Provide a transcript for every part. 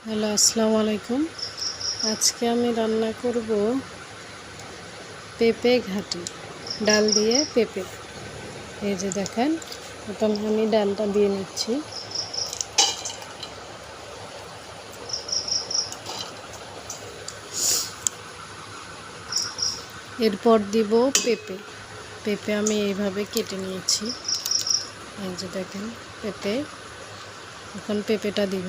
Hello, আসসালামু আলাইকুম। আজকে আমি রান্না করব পেঁপে ঘাটি, ডাল দিয়ে পেঁপে। এই যে দেখেন, প্রথমে আমি ডালটা দিয়ে নিচ্ছি। এরপর দিব পেঁপে। পেঁপে আমি এইভাবে কেটে নিয়েছি। এই যে দেখেন পেঁপে, এখন পেঁপেটা দিব।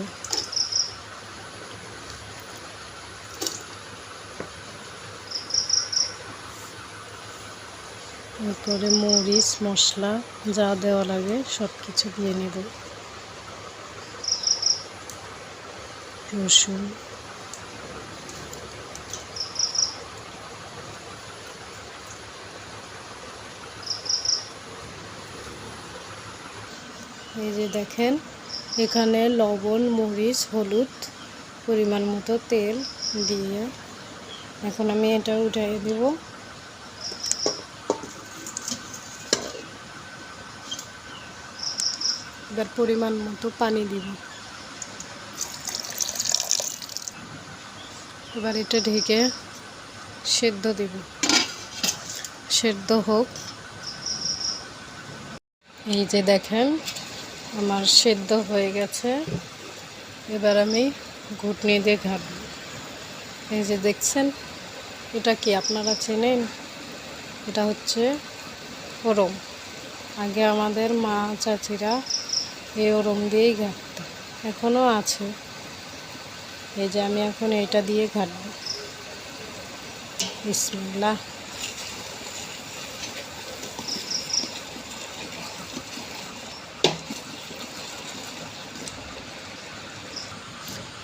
এরপরে মরিচ মশলা যা দেওয়া লাগে সব কিছু দিয়ে নেব। রসুন, এই যে দেখেন এখানে লবণ, মরিচ, হলুদ, পরিমাণ মতো তেল দিয়ে এখন আমি এটা উঠিয়ে দেব। এবার পরিমাণ মতো পানি দিব। এবার এটা ঢেকে সেদ্ধ দেব, সেদ্ধ হোক। এই যে দেখেন আমার সেদ্ধ হয়ে গেছে। এবার আমি ঘুটনি দিয়ে ঘাটব। এই যে দেখছেন, এটা কি আপনারা চেনেন? এটা হচ্ছে ওরম। আগে আমাদের মা চাচিরা এই ওরম দিয়েই ঘাটত, এখনও আছে। এই যে আমি এখন এটা দিয়ে ঘাটব। বিসমিল্লাহ।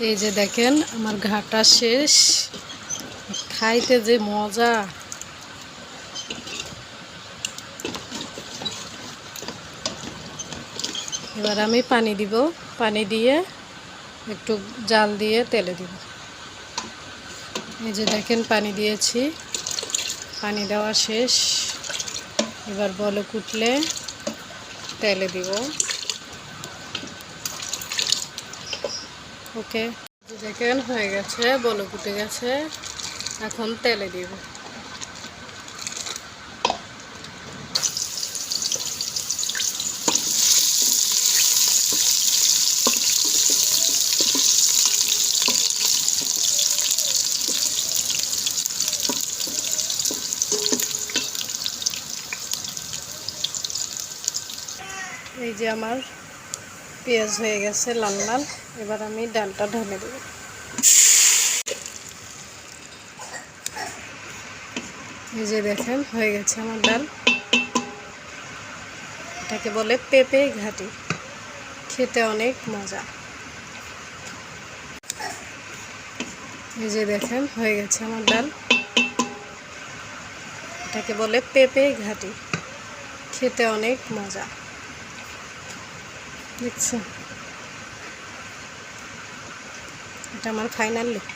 এই যে দেখেন আমার ঘাটা শেষ। খাইতে যে মজা! এবার আমি পানি দিব। পানি দিয়ে একটু জাল দিয়ে তেলে দিব। এই যে দেখেন পানি দিয়েছি, পানি দেওয়া শেষ। এবার বলক উঠলে তেলে দিব। ওকে, দেখেন হয়ে গেছে, বলক উঠে গেছে। এখন তেলে দিব। এই যে আমার পেঁয়াজ হয়ে গেছে লাল লাল। এবার আমি ডালটা ঢেলে দেব। এই যে দেখেন হয়ে গেছে আমার ডাল। এটাকে বলে পেঁপে ঘাটি, খেতে অনেক মজা। এই যে দেখেন হয়ে গেছে আমার ডাল। এটাকে বলে পেঁপে ঘাটি, খেতে অনেক মজা। দেখছেন, এটা আমার ফাইনাল লুক।